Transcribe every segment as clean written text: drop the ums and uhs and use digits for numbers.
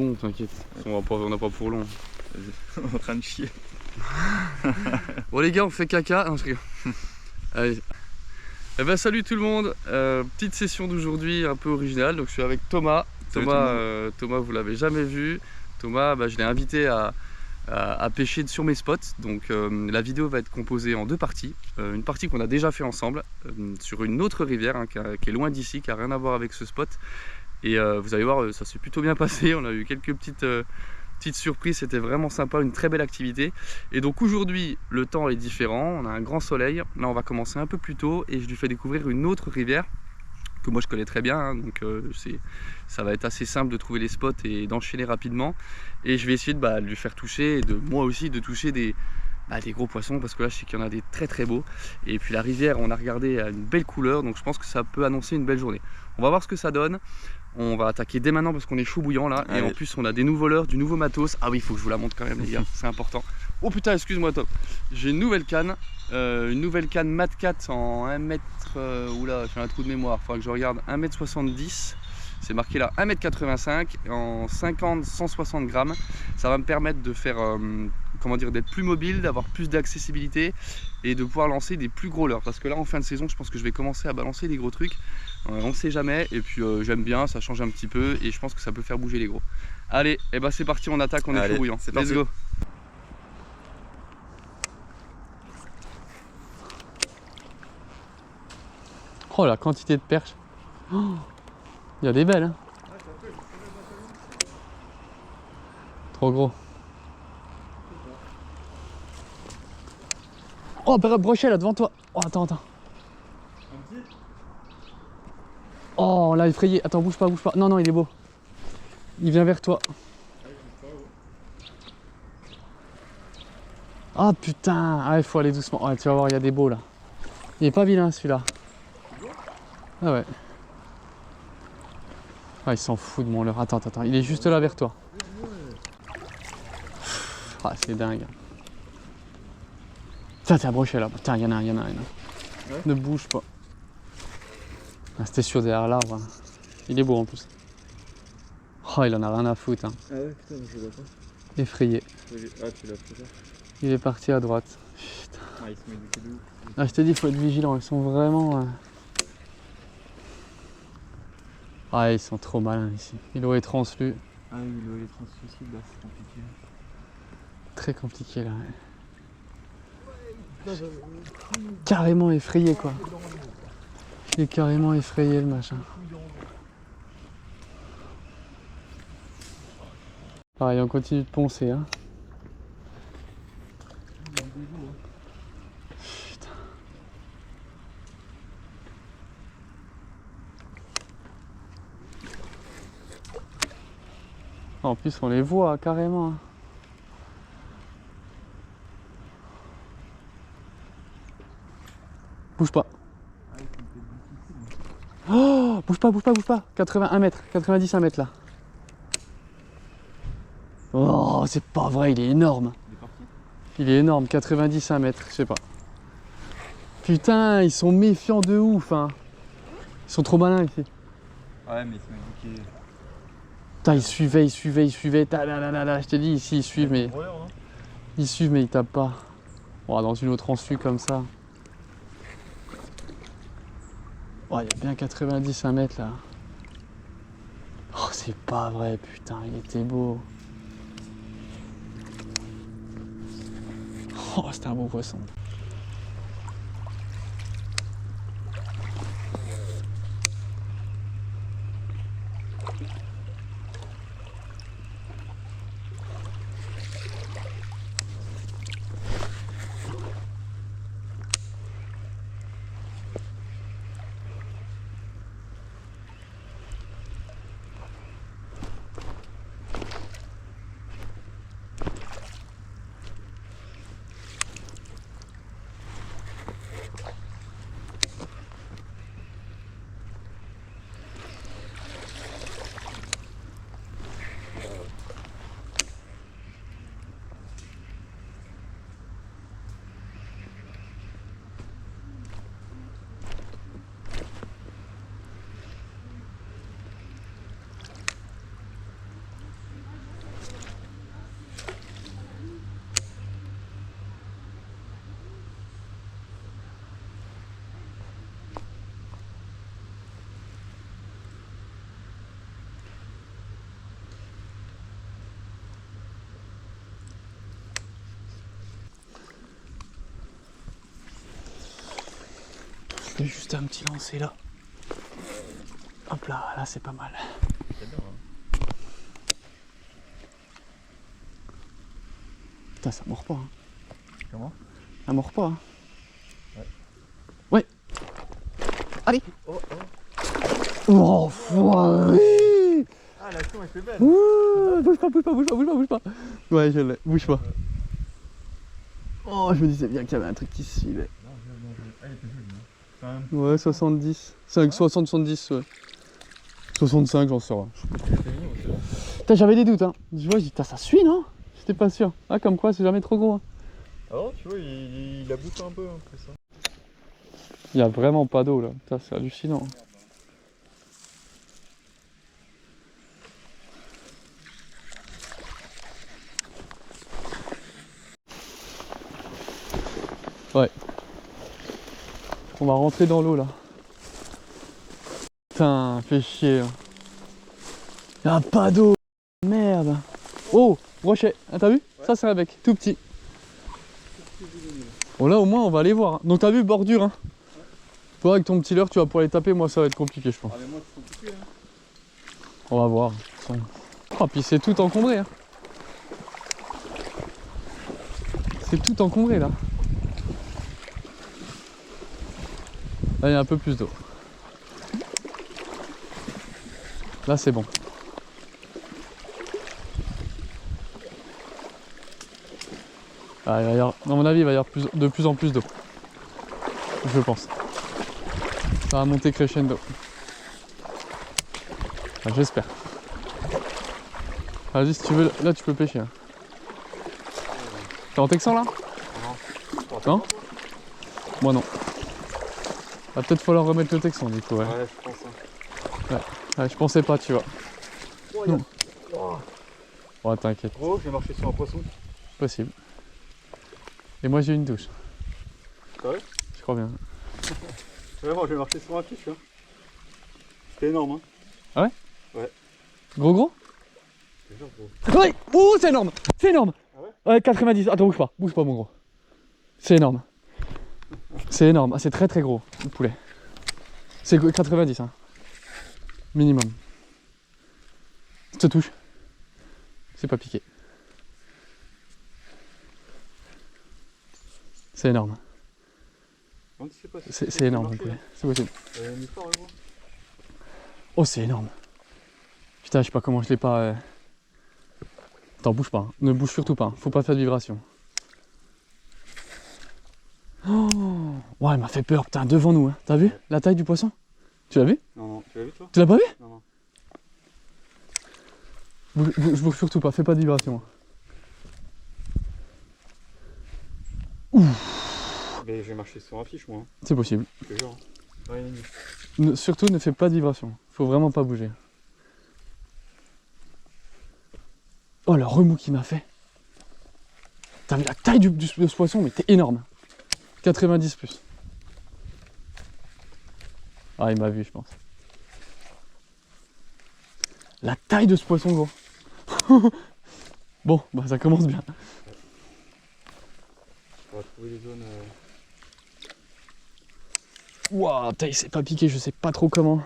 Bon, t'inquiète, on n'a pas pour long. On est en train de chier. Bon les gars, on fait caca. Non, je rigole. Allez. Eh ben salut tout le monde. Petite session d'aujourd'hui un peu originale. Donc je suis avec Thomas. Thomas, vous l'avez jamais vu. Thomas, je l'ai invité à pêcher sur mes spots. Donc la vidéo va être composée en deux parties. Une partie qu'on a déjà fait ensemble sur une autre rivière qui est loin d'ici, qui n'a rien à voir avec ce spot. Et vous allez voir, ça s'est plutôt bien passé. On a eu quelques petites surprises, c'était vraiment sympa, une très belle activité. Et donc aujourd'hui, le temps est différent, on a un grand soleil. Là, on va commencer un peu plus tôt et je lui fais découvrir une autre rivière que moi je connais très bien. Donc ça va être assez simple de trouver les spots et d'enchaîner rapidement. Et je vais essayer de lui faire toucher et de moi aussi de toucher des gros poissons, parce que là je sais qu'il y en a des très très beaux. Et puis la rivière, on a regardé, a une belle couleur, donc je pense que ça peut annoncer une belle journée. On va voir ce que ça donne. On va attaquer dès maintenant parce qu'on est chaud bouillant là. Allez. Et en plus on a des nouveaux leurres, du nouveau matos. Ah oui, il faut que je vous la montre quand même les gars, c'est important. Oh putain, excuse-moi Top. J'ai une nouvelle canne Mad 4 en 1 mètre, oula, j'ai un trou de mémoire, il faudra que je regarde, 1m70. C'est marqué là 1m85 en 50-160 grammes. Ça va me permettre de faire, comment dire, d'être plus mobile, d'avoir plus d'accessibilité et de pouvoir lancer des plus gros leurres. Parce que là en fin de saison, je pense que je vais commencer à balancer des gros trucs. On ne sait jamais, et puis j'aime bien, ça change un petit peu et je pense que ça peut faire bouger les gros. Allez, et c'est parti, on attaque, on est chaud bouillant. Let's go. Oh la quantité de perches. Oh, il y a des belles hein. Trop gros. Oh, brochet là devant toi. Oh, attends. Oh, on l'a effrayé. Attends, bouge pas. Non, il est beau. Il vient vers toi. Ah putain. Ah, il faut aller doucement. Ah, tu vas voir, il y a des beaux là. Il est pas vilain celui-là. Ah ouais. Ah, il s'en fout de mon leurre. Attends. Il est juste là vers toi. Ah, c'est dingue. Tiens, t'as brochet là. Putain, il y en a un. Ouais. Ne bouge pas. Ah, c'était sûr derrière l'arbre. Hein. Il est beau en plus. Oh, il en a rien à foutre. Hein. Ah ouais, putain, je vois pas. Effrayé. Ah, tu l'as pris là. Il est parti à droite. Putain. Ah, il se met du pied de ouf. Ah, je t'ai dit, il faut être vigilant. Ils sont vraiment. Ah, ils sont trop malins ici. L'eau est translu. Ah oui, l'eau est translucide, là, c'est compliqué. Très compliqué là. Ouais. Carrément effrayé quoi. Il est carrément effrayé le machin. Pareil, on continue de poncer hein. Putain. En plus on les voit carrément. Hein. Bouge pas. Oh, bouge pas. 81 mètres, 90 1 mètre là. Oh, c'est pas vrai, il est énorme. Il est énorme, 90 1 mètre, je sais pas. Putain, ils sont méfiants de ouf. Hein. Ils sont trop malins ici. Ouais, mais c'est indiqué. Putain, ils suivaient. Je t'ai dit, ici, ils suivent, mais. Ils suivent, mais ils tapent pas. Oh, dans une eau transfue comme ça. Oh, il y a bien 90 1 mètre là. Oh, c'est pas vrai, putain, il était beau. Oh, c'était un beau poisson. fais juste un petit lancer là. Hop là, là c'est pas mal. C'est bien, hein. Putain, ça mord pas. Hein. Comment? Ça mord pas. Hein. Ouais. Ouais. Allez. Oh, oh. Oh, foiré. Ah, l'action elle fait belle. Ouh, bouge pas, bouge pas, bouge pas, bouge pas, bouge pas. Ouais, je l'ai, bouge pas. Oh, je me disais bien qu'il y avait un truc qui se suivait. Non, elle était jolie. Quand même. Ouais, 70. 5, 60, 70, ouais. 65, j'en sais rien. Putain, j'avais des doutes, hein. Je vois, je dis, putain, ça suit, non? J'étais pas sûr. Ah, comme quoi, c'est jamais trop gros. Hein. Alors, tu vois, il a bouffé un peu, hein, c'est ça. Il y a vraiment pas d'eau, là. Putain, c'est hallucinant. Ouais. On va rentrer dans l'eau là. Putain, fait chier. Y'a pas d'eau. Merde. Oh, brochet. Ah, t'as vu? Ouais. Ça c'est un bec, tout petit. Bon là au moins on va aller voir. Hein. Donc t'as vu bordure hein? Ouais. Toi avec ton petit leurre tu vas pouvoir les taper, moi ça va être compliqué je pense. Ah mais moi c'est compliqué hein. On va voir. Oh puis c'est tout encombré hein. C'est tout encombré là. Là il y a un peu plus d'eau. Là c'est bon. Ah, il va y avoir, à mon avis il va y avoir de plus en plus d'eau. Je pense. Ça va monter crescendo. Enfin, j'espère. Vas-y si tu veux, là tu peux pêcher. Hein. T'es en texan là? Non. Non? Moi non. Va peut-être falloir remettre le texan du coup ouais. Ouais je pense hein. Ouais, je pensais pas tu vois. Oh, non. Oh t'inquiète. Gros j'ai marché sur un poisson. Possible. Et moi j'ai une douche. C'est vrai? Je crois bien. Ouais moi j'ai marché sur un fiche hein. C'était énorme hein. Ah ouais? Ouais. Gros? C'est genre gros. Oui! Ouh c'est énorme! C'est énorme! Ah ouais? Ouais 90. Attends bouge pas mon gros. C'est énorme. C'est énorme, ah, c'est très très gros le poulet. C'est 90 hein. Minimum. Ça te touche. C'est pas piqué. C'est énorme. C'est énorme le poulet. C'est possible. Oh c'est énorme. Putain je sais pas comment je l'ai pas... Attends bouge pas. Hein. Ne bouge surtout pas. Hein. Faut pas faire de vibration. Oh ouais, il m'a fait peur, putain, devant nous, hein. T'as vu la taille du poisson? Tu l'as vu? Non, non, tu l'as vu toi? Tu l'as pas vu? Non, non. Bouge surtout pas, fais pas de vibration. Ouf. Mais j'ai marché sur un fiche moi. Hein. C'est possible. Je te jure. Rien Surtout ne fais pas de vibration, faut vraiment pas bouger. Oh le remous qu'il m'a fait. T'as vu la taille de ce poisson, mais t'es énorme. 90 plus. Ah, il m'a vu, je pense. La taille de ce poisson, gros. Bon, bah ça commence bien. On va trouver les zones. Ouah, putain, il s'est pas piqué, je sais pas trop comment.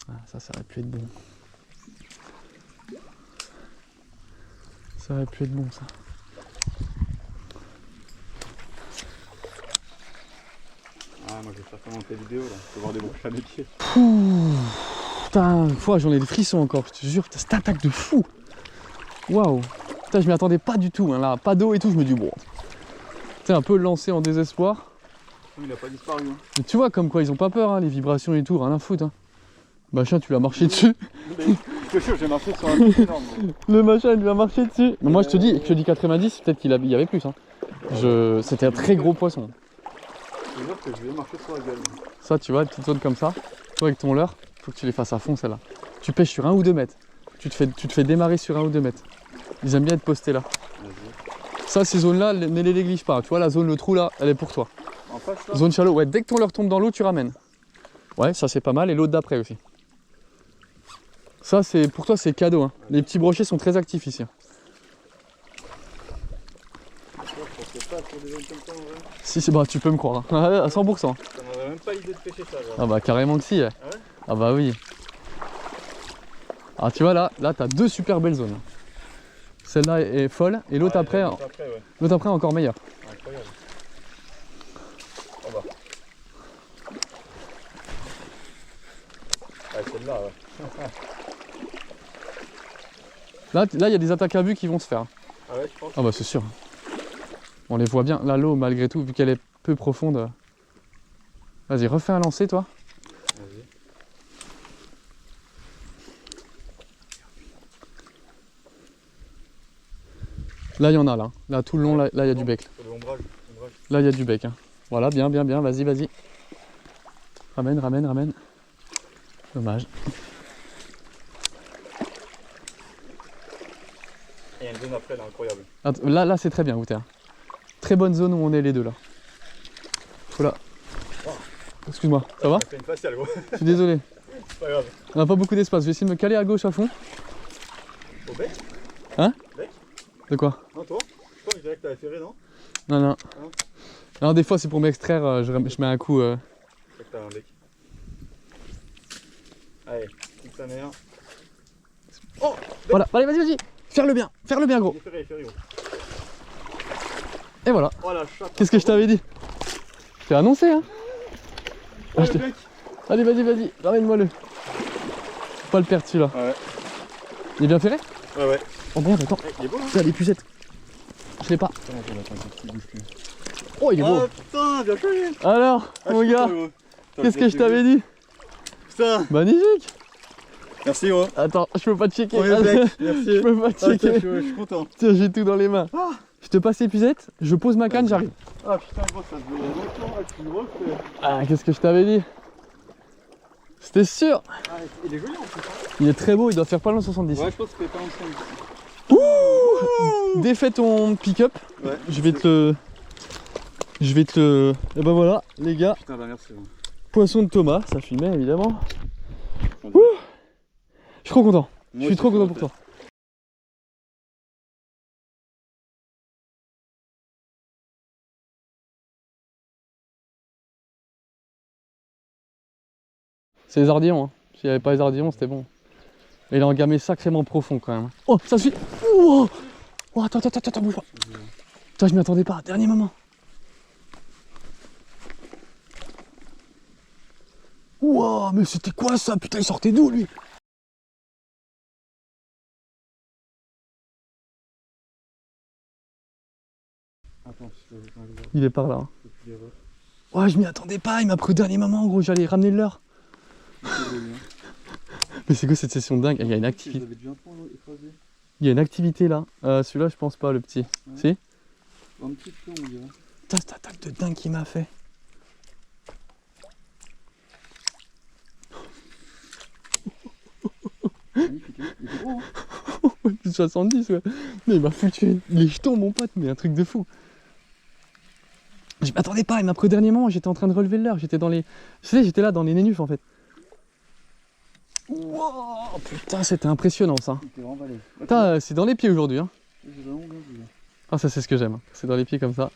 Ah, ça aurait pu être bon. Ça aurait pu être bon ça. Ah moi je vais faire commenter la vidéo là, je peux voir des broches à mes pieds. Putain, j'en ai des frissons encore, je te jure, cette attaque de fou. Waouh. Putain, je m'y attendais pas du tout, hein, là, pas d'eau et tout, je me dis bon. Tu un peu lancé en désespoir. Il a pas disparu. Hein. Mais tu vois comme quoi ils ont pas peur, hein, les vibrations et tout, rien à foutre. Hein. Machin, tu l'as marché dessus. Je te jure, j'ai marché sur un fiche énorme. Le machin, il lui a marché dessus. Mais moi je te dis 90, peut-être qu'il y avait plus. Hein. C'était un très gros poisson. Je veux dire que je vais marcher sur la gueule. Ça, tu vois, une petite zone comme ça, toi avec ton leurre, faut que tu les fasses à fond celle-là. Tu pêches sur 1 ou 2 mètres. Tu te fais démarrer sur 1 ou 2 mètres. Ils aiment bien être postés là. Ça, ces zones-là, ne les néglige pas. Tu vois, la zone, le trou là, elle est pour toi. En face là? Zone shallow, ouais, dès que ton leurre tombe dans l'eau, tu ramènes. Ouais, ça c'est pas mal. Et l'autre d'après aussi. Ça, c'est pour toi, c'est cadeau. Hein. Les petits brochets sont très actifs ici. pas sur des zones comme ça en vrai. Si, bah tu peux me croire, hein. À 100%. Ça m'aurait même pas l'idée de pêcher ça. Genre. Ah bah carrément que si. Ah ouais? Ah bah oui. Ah tu vois là t'as deux super belles zones. Celle-là est folle et l'autre après, ouais. l'autre après encore meilleure. Incroyable. Oh bah. Ah celle-là ouais. Là il y a des attaques à vue qui vont se faire. Ah ouais je pense. Ah bah c'est sûr. On les voit bien. Là l'eau malgré tout vu qu'elle est peu profonde. Vas-y refais un lancer toi. Vas-y. Là il y en a là. Là tout le long là il y a du bec. Sur le ombrage. Là il y a du bec. Hein. Voilà bien, vas-y. Ramène. Dommage. Et il y a une zone après là incroyable. Là c'est très bien où t'es. Hein. Très bonne zone où on est les deux là. Voilà. Excuse-moi, ça va? Ça fait une faciale gros. Je suis désolé. C'est pas grave. On n'a pas beaucoup d'espace, je vais essayer de me caler à gauche à fond. Au bec? Hein? Bec? De quoi? Non toi? Je dirais que t'avais ferré non? Non. Alors des fois c'est pour m'extraire, je mets un coup. Je crois que t'as un bec. Allez, petite sa mère. Oh! Voilà, allez vas-y. Faire le bien gros. Il est ferré gros. Et voilà. Oh la chatte. Qu'est-ce que je t'avais dit? Je t'ai annoncé hein. Oh, le bec. Allez vas-y, ramène-moi le. Faut pas le perdre celui-là. Ouais. Il est bien ferré? Ouais. Oh bon attends. Il est beau hein? Tiens les pucettes. Je l'ai pas. Oh il est beau. Oh putain, bien joué. Alors mon gars, qu'est-ce que je t'avais dit? Putain. Magnifique. Merci gros. Attends, je peux pas te checker. Oh, merci. Je peux pas te checker. Je suis content. Tiens, j'ai tout dans les mains. Ah. Je te passe l'épuisette, je pose ma canne, j'arrive. Ah putain gros, ça se voit longtemps là, tu le refais. Ah, qu'est-ce que je t'avais dit? C'était sûr. Ah, il est joli en plus. Il est très beau, il doit faire pas loin de 70. Ouais, je pense que c'est pas en 70. Défais ton pick-up. Ouais. Je vais te le... Et ben voilà, les gars. Putain, bah merci. Poisson de Thomas, ça filmait évidemment. Ouh. Je suis trop content. Je suis trop content pour toi. C'est les ardillons, hein. S'il n'y avait pas les ardillons, c'était bon. Et il est en gamay sacrément profond quand même. Oh, ça suit. Oh, attends, bouge pas. Putain, je m'y attendais pas, dernier moment. Wow, mais c'était quoi ça? Putain, il sortait d'où lui? Attends, il est par là. Hein. Ouais, je m'y attendais pas, il m'a pris au dernier moment, gros, j'allais ramener le leur. Mais c'est quoi cette session de dingue? Il y a une activité. Il y a une activité là. Celui-là, je pense pas, le petit. Ouais. Si? Un petit peu, on dirait. Putain, cette attaque de dingue qu'il m'a fait. Magnifique, hein. Il est gros, hein. Plus de 70, ouais. Mais il m'a foutu les jetons, mon pote, mais un truc de fou. Je m'attendais pas, il m'a pris au dernier moment, j'étais en train de relever le leurre, j'étais dans les... Tu sais, j'étais là dans les nénufs en fait. Wow, putain, c'était impressionnant ça. Putain, c'est dans les pieds aujourd'hui. Hein. Ah, ça c'est ce que j'aime, c'est dans les pieds comme ça.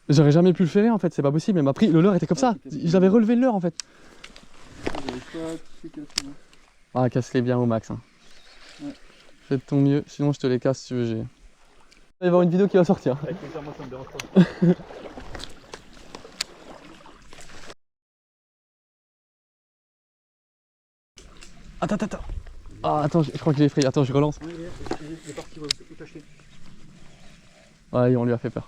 J'aurais jamais pu le faire en fait, c'est pas possible, mais m'a pris, le leurre était comme ça. J'avais relevé le leurre en fait. Ah, casse-les bien au max. Hein. Ouais. Fais de ton mieux, sinon je te les casse si tu veux. Il va y avoir une vidéo qui va sortir. Avec plaisir, moi ça me dérange pas. Attends. Ah, attends, je crois que j'ai effrayé. Attends, je relance. Il est parti, tout caché. Ouais, on lui a fait peur.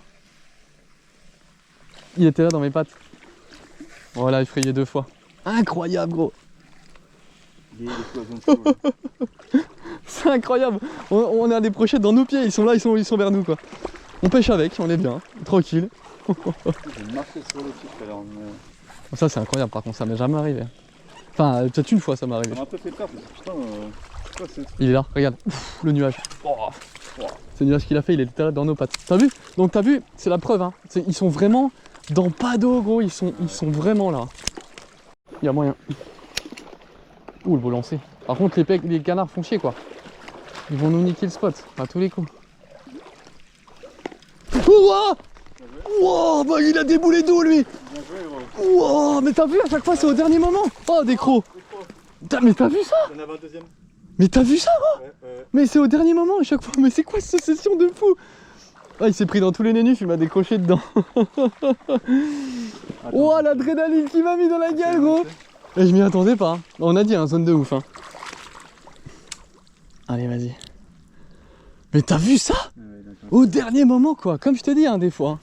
Il était là dans mes pattes. Voilà, effrayé 2 fois. Incroyable, gros. C'est incroyable. On a des brochettes dans nos pieds. Ils sont là, ils sont vers nous quoi. On pêche avec, on est bien, tranquille. J'ai marché sur le truc alors. Mais... Ça c'est incroyable par contre, ça m'est jamais arrivé. Enfin, peut-être une fois ça m'est arrivé. Ça m'a un peu fait peur parce que putain, quoi, c'est... Il est là, regarde, ouf, le nuage. Oh. Ce nuage qu'il a fait, il était là dans nos pattes. T'as vu? Donc t'as vu, c'est la preuve, hein. Ils sont vraiment dans pas d'eau gros, ils sont vraiment là. Il y a moyen. Ouh, le beau lancer. Par contre les canards font chier quoi. Ils vont nous niquer le spot, à tous les coups. Ouah! Wow, bah il a déboulé d'eau lui! Bien joué, gros. Wow, mais t'as vu à chaque fois c'est au dernier moment! Oh des crocs! Mais t'as vu ça? Il y en avait un deuxième. Mais t'as vu ça? Ouais. Mais c'est au dernier moment à chaque fois! Mais c'est quoi cette session de fou? Ah il s'est pris dans tous les nénufs, il m'a décroché dedans! Oh l'adrénaline qui m'a mis dans la gueule gros! Et je m'y attendais pas, hein. On a dit hein, zone de ouf hein. Allez vas-y. Mais t'as vu ça? Au dernier moment quoi, comme je te dis hein, des fois.